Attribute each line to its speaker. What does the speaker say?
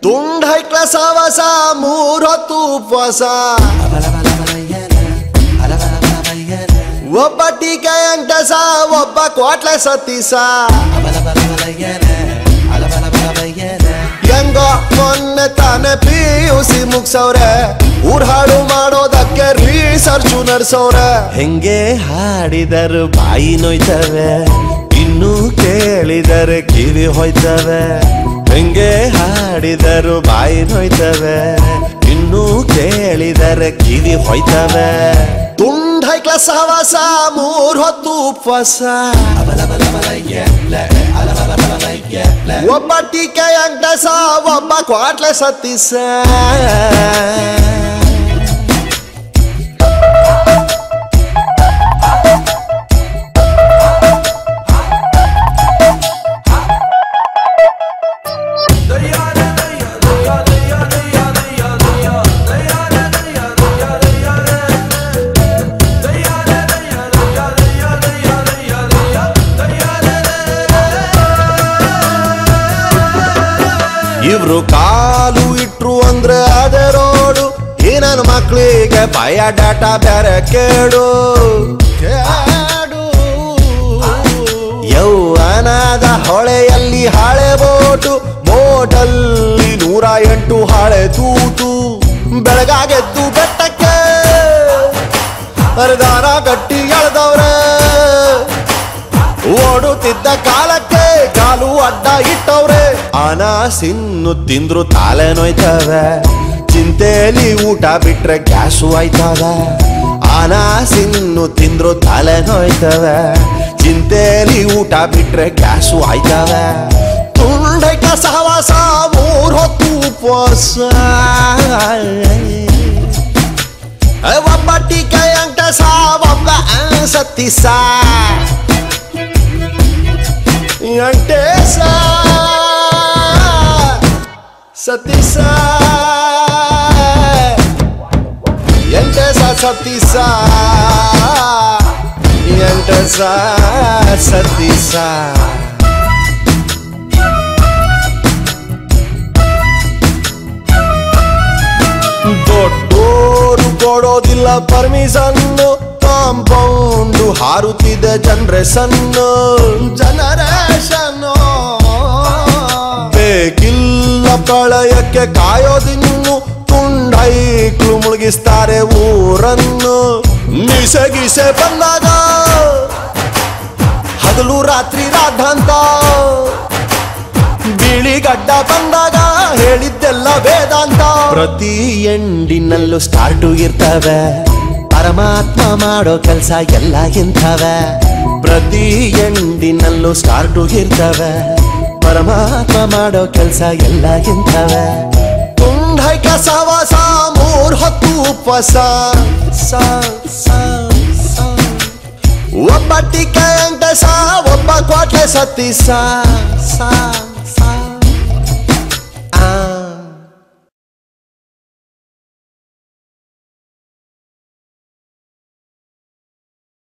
Speaker 1: ತುಂಡ ಹೈಕ್ಲಾಸ ವಸ ಮೂರೊತ್ತು ಉಪವಾಸ ಒಬ್ಬ ಟೀಕೆ ಅಂಟಸ ಒಬ್ಬ ಕ್ವಾಟ್ಲೆ ಸತೀಸ ಹೆಂಗೋ ಮೊನ್ನೆ ತಾನೆ PUC ಮುಗ್ಸವ್ರೆ ಊರ್ ಹಾಡು ಮಾಡೋದಕ್ಕೆ ರಿಸರ್ಚು ನಡ್ಸವ್ರೆ ಹೆಂಗೆ ಹಾಡಿದರು ಬಾಯಿ ನೋಯ್ತವೆ ಇನ್ನು ಕೇಳಿದರೆ ಕಿವಿ ಹೋಯ್ತವೆ ಹೆಂಗೆ ಹಾಡಿದರು ಬಾಯಿ ನೋಯ್ತವೆ ಇನ್ನು ಕೇಳಿದರೆ ಕಿವಿ ಹೋಯ್ತವೆ ತುಂಡ ಹೈಕ್ಲಾಸ ಹವಾಸ ಮೂರ್ ಹೊತ್ತು ಉಪವಾಸ ಒಬ್ಬ ಟೀಕೆ ಅಂಟಸ ಒಬ್ಬ ಕ್ವಾಟ್ಲೆ ಸತೀಸ ಇವ್ರು ಕಾಲು ಇಟ್ರು ಅಂದ್ರೆ ಅದೇ ರೋಡು ಈ ನನ್ನ ಮಕ್ಕಳಿಗೆ ಬಯೋಡಾಟ ಬೇರೆ ಕೇಡು ಯೌವನದ ಹೊಳೆಯಲ್ಲಿ ಹಳೆ ಬೋಟು ಬೋಟಲ್ಲಿ 108 ಹಳೆ ತೂತು ಬೆಳಗಾಗೆದ್ದು ಬೆಟ್ಟಕ್ಕೆ ಹರಿದಾರ ಗಟ್ಟಿ ಎಳೆದವ್ರೆ ಓಡುತ್ತಿದ್ದ ಕಾಲಕ್ಕೆ ಕಾಲು ಅಡ್ಡ ಇಟ್ಟವ್ರೆ ಅನಾಸಿನ್ನು ತಿಂದ್ರು ತಾಲೆ ನೋಯ್ತವೆ ಚಿಂತೆಲಿ ಊಟ ಬಿಟ್ರೆ ಗ್ಯಾಸು ಆಯ್ತವೆ ಅನಾಸಿನ್ನು ತಿಂದ್ರು ತಾಲೆ ನೋಯ್ತವೆ ಚಿಂತೆಲಿ ಊಟ ಬಿಟ್ರೆ ಗ್ಯಾಸು ಆಯ್ತವೆ ತುಂಡೈಕ ಸಹವಾಸ ಮೂರ್ ಹೊತ್ತು ಉಪವಾಸ ಒಬ್ಬ ಟೀಕೆ ಅಂಟಸ ಒಬ್ಬ ಸತೀಸ ಅಂಟೇಸ ಸತೀಸ ಎಂಟೇಸ ಸತೀಸ ಎಂಟೇಸ ಸತೀಸ ದೊಡ್ಡೋರು ಕೊಡೋದಿಲ್ಲ ಪರ್ಮಿಷನ್ನು ಕಾಂಪೌಂಡು ಹಾರುತ್ತಿದೆ ಜನರೇಷನ್ ಬೇಕಿಲ್ಲ ಪ್ರಳಯಕ್ಕೆ ಕಾಯೋದಿನ್ನು ತುಂಡೈಕ್ಳು ಮುಳುಗಿಸ್ತಾರೆ ಊರನ್ನು ಮಿಸೆಗಿಸೆ ಬಂದಾಗ ಹಗಲು ರಾತ್ರಿ ರಾಧಾಂತ ಬಿಳಿಗಡ್ಡ ಬಂದಾಗ ಹೇಳಿದ್ದೆಲ್ಲ ವೇದಾಂತ ಪ್ರತಿ ಎಂಡಿನಲ್ಲೂ ಸ್ಟಾರ್ಟು ಇರ್ತವೆ ಪರಮಾತ್ಮ ಮಾಡೋ ಕೆಲಸ ಎಲ್ಲ ಇಂಥವೆ ಪ್ರತಿ ಎಂಡಿನಲ್ಲೂ ಸ್ಟಾರ್ಟು ಇರ್ತವೆ ಪರಮಾತ್ಮ ಮಾಡೋ ಕೆಲಸ ಎಲ್ಲ ಇಂಥವೆ ತುಂಡೈಕ ಸಹವಾಸ ಮೂರ್ ಹೊತ್ತು ಉಪವಾಸ ಒಬ್ಬ ಟೀಕೆ ಅಂಟಸ ಒಬ್ಬ ಕ್ವಾಟ್ಲೆ ಸತೀಸ